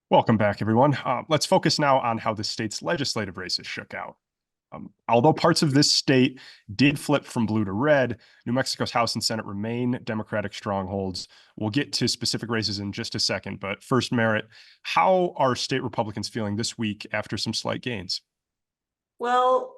Welcome back, everyone. Let's focus now on how the state's legislative races shook out. Although parts of this state did flip from blue to red, New Mexico's House and Senate remain Democratic strongholds. We'll get to specific races in just a second, but first, Merritt, how are state Republicans feeling this week after some slight gains? Well,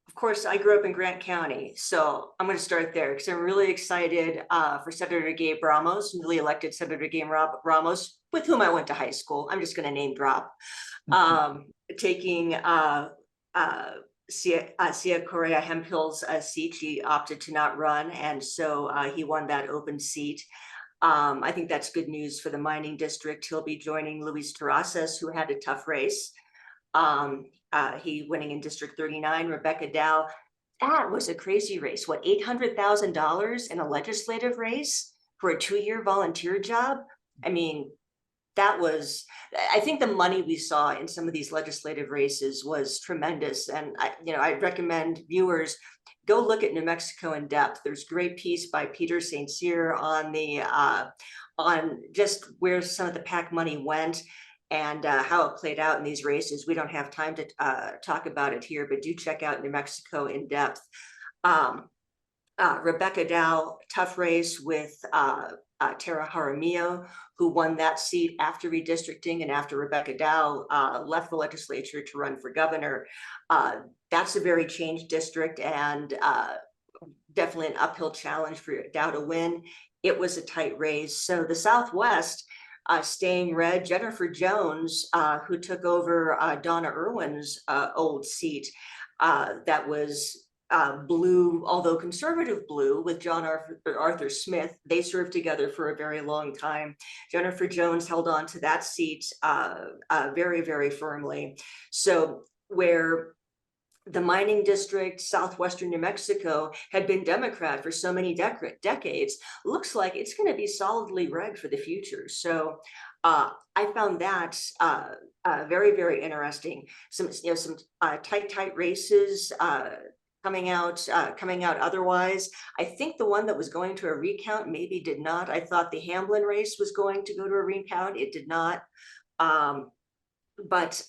of course, I grew up in Grant County, so I'm going to start there because I'm really excited for Senator Gabe Ramos, newly elected Senator Gabe Ramos, with whom I went to high school. I'm just going to name drop. Taking Sia Correa Hemphill's seat. She opted to not run, and so he won that open seat. I think that's good news for the mining district. He'll be joining Luis Terrazas, who had a tough race. He winning in District 39, Rebecca Dow. That was a crazy race. What, $800,000 in a legislative race for a 2-year volunteer job? I mean, I think the money we saw in some of these legislative races was tremendous. And I'd recommend viewers go look at New Mexico in depth. There's a great piece by Peter St. Cyr on just where some of the PAC money went and how it played out in these races. We don't have time to talk about it here, but do check out New Mexico in depth. Rebecca Dow, tough race with Tara Jaramillo, who won that seat after redistricting and after Rebecca Dow left the legislature to run for governor. That's a very changed district and definitely an uphill challenge for Dow to win. It was a tight race. So the Southwest, staying red, Jennifer Jones, who took over Donna Irwin's old seat, that was blue, although conservative blue, with John Arthur Smith. They served together for a very long time. Jennifer Jones held on to that seat very, very firmly. So where the mining district, southwestern New Mexico, had been Democrat for so many decades, looks like it's going to be solidly red for the future. So I found that very, very interesting. Some tight races coming out otherwise. I think the one that was going to a recount maybe did not. I thought the Hamblin race was going to go to a recount. It did not. But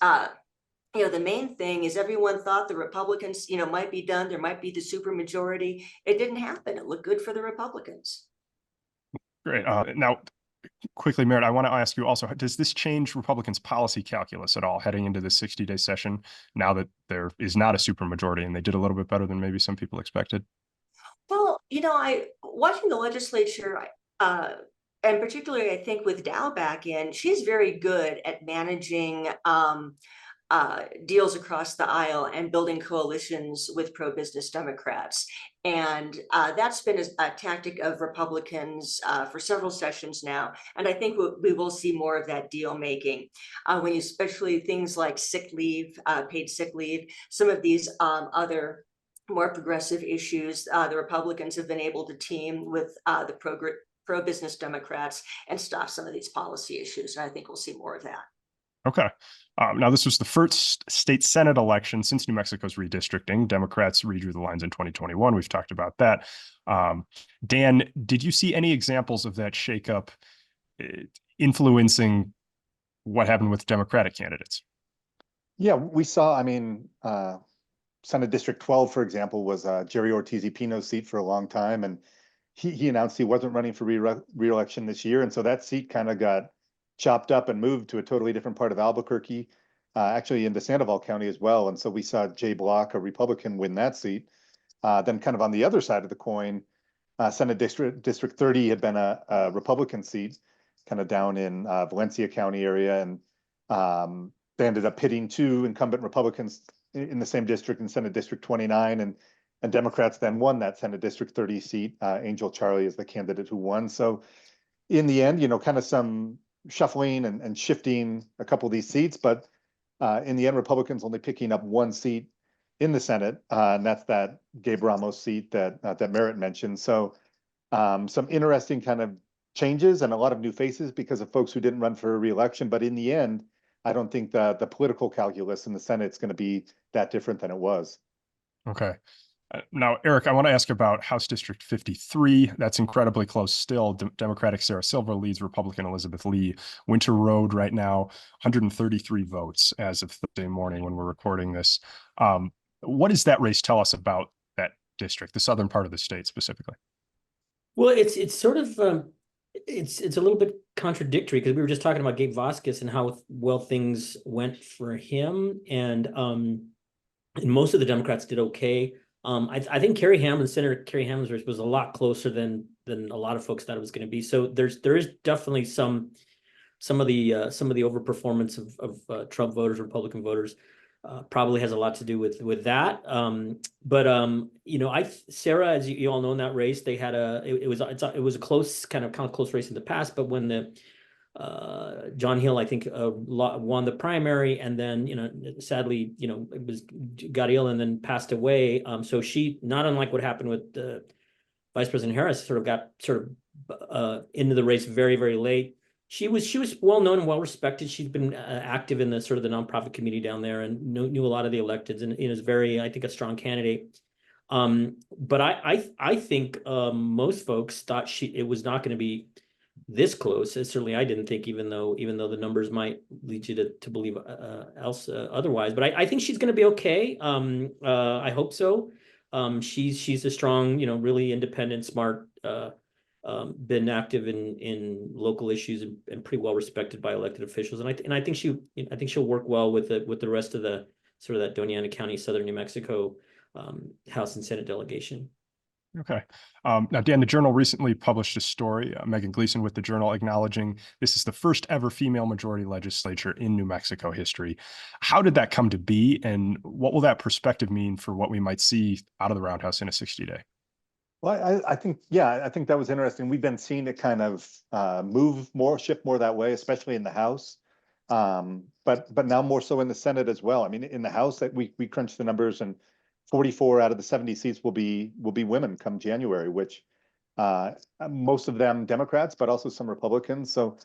the main thing is everyone thought the Republicans, might be done. There might be the supermajority. It didn't happen. It looked good for the Republicans. Great. Now, quickly, Merritt, I want to ask you also, does this change Republicans' policy calculus at all heading into the 60-day session now that there is not a supermajority and they did a little bit better than maybe some people expected? Well, I watching the legislature, and particularly I think with Dow back in, she's very good at managing deals across the aisle and building coalitions with pro-business Democrats. And that's been a tactic of Republicans for several sessions now. And I think we will see more of that deal making when you, especially things like sick leave, paid sick leave, some of these other more progressive issues. The Republicans have been able to team with the pro-business Democrats and stop some of these policy issues. And I think we'll see more of that. Okay. Now, this was the first state Senate election since New Mexico's redistricting. Democrats redrew the lines in 2021. We've talked about that. Dan, did you see any examples of that shakeup influencing what happened with Democratic candidates? Yeah, we saw, Senate District 12, for example, was Jerry Ortiz-Pino's seat for a long time. And he announced he wasn't running for re-election this year. And so that seat kind of got chopped up and moved to a totally different part of Albuquerque, actually into Sandoval County as well. And so we saw Jay Block, a Republican, win that seat. Then kind of on the other side of the coin, Senate District 30 had been a Republican seat kind of down in Valencia County area. And they ended up pitting two incumbent Republicans in the same district in Senate District 29. And Democrats then won that Senate District 30 seat. Angel Charlie is the candidate who won. So in the end, kind of some shuffling and shifting a couple of these seats, but in the end, Republicans only picking up one seat in the Senate, and that's that Gabe Ramos seat that Merritt mentioned. So some interesting kind of changes and a lot of new faces because of folks who didn't run for re-election. But in the end, I don't think the political calculus in the Senate is going to be that different than it was. Okay. Now, Eric, I want to ask about House District 53. That's incredibly close still. Democratic Sarah Silva leads Republican Elizabeth Lee. Winter Road right now, 133 votes as of Thursday morning when we're recording this. What does that race tell us about that district, the southern part of the state specifically? Well, it's sort of it's a little bit contradictory because we were just talking about Gabe Vasquez and how well things went for him, and most of the Democrats did okay. I think Senator Carrie Hammond's race was a lot closer than a lot of folks thought it was going to be. So there is definitely some of the overperformance of Trump voters, Republican voters, probably has a lot to do with that. Sarah, as you all know, in that race, they had it was a close kind of close race in the past, but when the John Hill, I think, won the primary, and then, sadly, got ill and then passed away. So she, not unlike what happened with Vice President Harris, got into the race very, very late. She was well known and well respected. She's been active in the the nonprofit community down there and knew a lot of the electeds, and is very, I think, a strong candidate. But I think most folks thought it was not going to be this close. Certainly I didn't think, even though the numbers might lead you to believe otherwise. But I think she's going to be okay. I hope so. She's a strong, really independent, smart, been active in local issues and pretty well respected by elected officials. And I think she'll work well with the rest of the that Doña Ana County, Southern New Mexico House and Senate delegation. Okay. Now, Dan, the Journal recently published a story, Megan Gleason with the Journal, acknowledging this is the first ever female majority legislature in New Mexico history. How did that come to be, and what will that perspective mean for what we might see out of the Roundhouse in a 60-day? Well, I think that was interesting. We've been seeing it kind of shift more that way, especially in the House, but now more so in the Senate as well. I mean, in the House, that we crunched the numbers, and 44 out of the 70 seats will be women come January, which most of them Democrats, but also some Republicans. So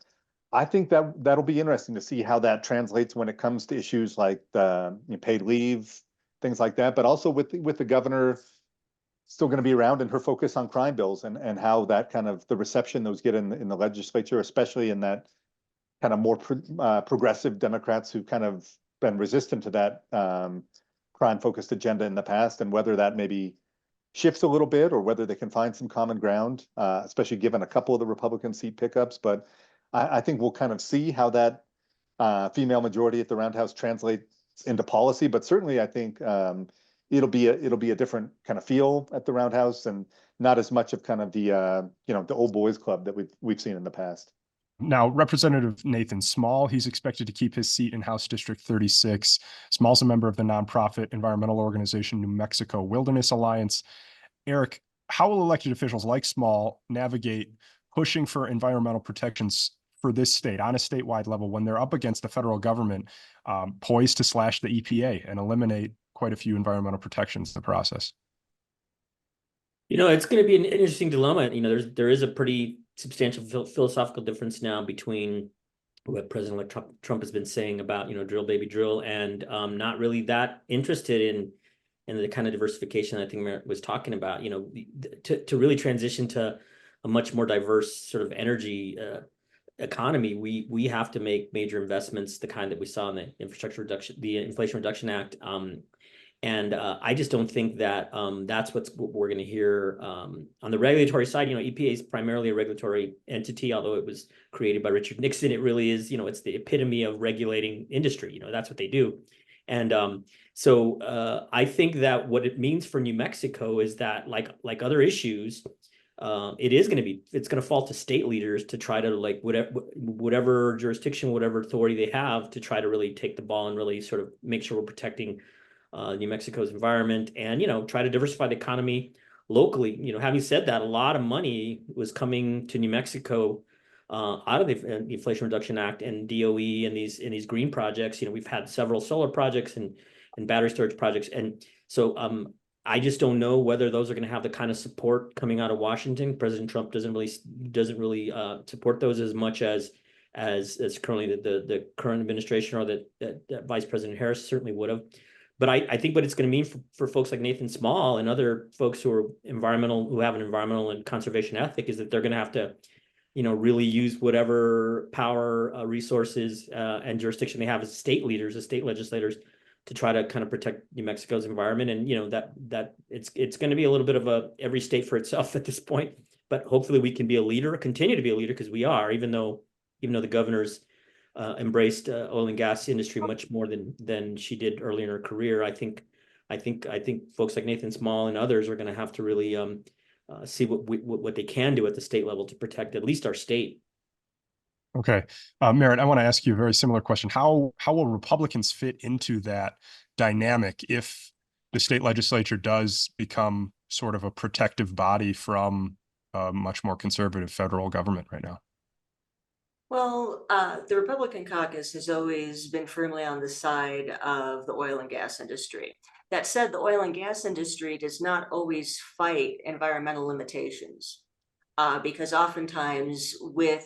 I think that'll be interesting to see how that translates when it comes to issues like the paid leave, things like that, but also with the governor still going to be around and her focus on crime bills, and how that kind of the reception those get in the legislature, especially in that kind of more progressive Democrats who kind of been resistant to that crime-focused agenda in the past, and whether that maybe shifts a little bit or whether they can find some common ground, especially given a couple of the Republican seat pickups. But I think we'll kind of see how that female majority at the Roundhouse translates into policy. But certainly, I think it'll be a different kind of feel at the Roundhouse, and not as much of kind of the the old boys club that we've seen in the past. Now, Representative Nathan Small, he's expected to keep his seat in House District 36. Small's a member of the nonprofit environmental organization New Mexico Wilderness Alliance. Eric, how will elected officials like Small navigate pushing for environmental protections for this state on a statewide level when they're up against the federal government poised to slash the EPA and eliminate quite a few environmental protections in the process? It's going to be an interesting dilemma. There is a pretty substantial philosophical difference now between what President Trump has been saying about, drill baby drill, and not really that interested in the kind of diversification I think Merritt was talking about. To really transition to a much more diverse sort of energy economy, we have to make major investments, the kind that we saw in the Inflation Reduction Act. And I just don't think that that's what we're going to hear on the regulatory side. EPA is primarily a regulatory entity, although it was created by Richard Nixon. It really is, it's the epitome of regulating industry. That's what they do. And so I think that what it means for New Mexico is that, like other issues, it's going to fall to state leaders to try to, whatever jurisdiction, whatever authority they have, to try to really take the ball and really sort of make sure we're protecting New Mexico's environment, and try to diversify the economy locally. Having said that, a lot of money was coming to New Mexico out of the Inflation Reduction Act and DOE and these green projects. We've had several solar projects and battery storage projects, and so I just don't know whether those are going to have the kind of support coming out of Washington. President Trump doesn't really support those as much as currently the current administration, or that Vice President Harris certainly would have. But I think what it's going to mean for folks like Nathan Small and other folks who have an environmental and conservation ethic is that they're going to have to, really use whatever power, resources, and jurisdiction they have as state leaders, as state legislators, to try to kind of protect New Mexico's environment. And that it's going to be a little bit of every state for itself at this point. But hopefully we can be a leader, continue to be a leader, because we are, even though the governor's embraced oil and gas industry much more than she did early in her career. I think folks like Nathan Small and others are going to have to really see what they can do at the state level to protect at least our state. Okay. Merritt, I want to ask you a very similar question. How will Republicans fit into that dynamic if the state legislature does become sort of a protective body from a much more conservative federal government right now? Well, the Republican caucus has always been firmly on the side of the oil and gas industry. That said, the oil and gas industry does not always fight environmental limitations, because oftentimes with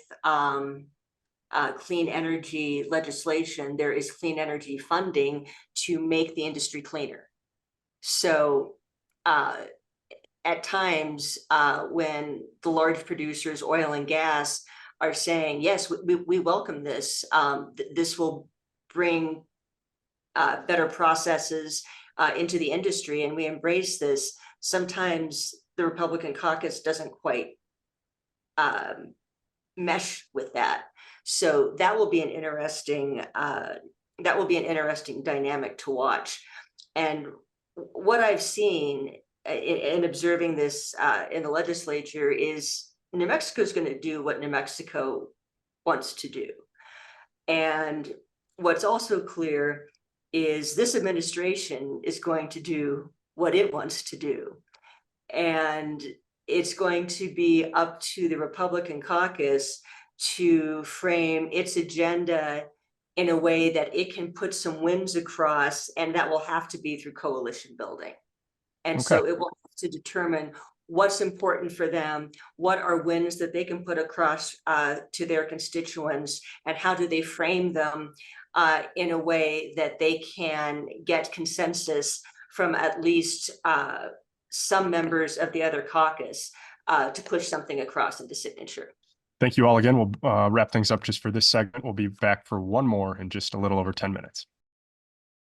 clean energy legislation, there is clean energy funding to make the industry cleaner. So at times when the large producers, oil and gas, are saying, yes, we welcome this. This will bring better processes into the industry, and we embrace this. Sometimes the Republican caucus doesn't quite mesh with that. So that will be an interesting dynamic to watch. And what I've seen in observing this in the legislature is New Mexico is going to do what New Mexico wants to do. And what's also clear is this administration is going to do what it wants to do. And it's going to be up to the Republican caucus to frame its agenda in a way that it can put some wins across, and that will have to be through coalition building. And so it will have to determine what's important for them, what are wins that they can put across to their constituents, and how do they frame them in a way that they can get consensus from at least some members of the other caucus to push something across into signature. Thank you all again. We'll wrap things up just for this segment. We'll be back for one more in just a little over 10 minutes.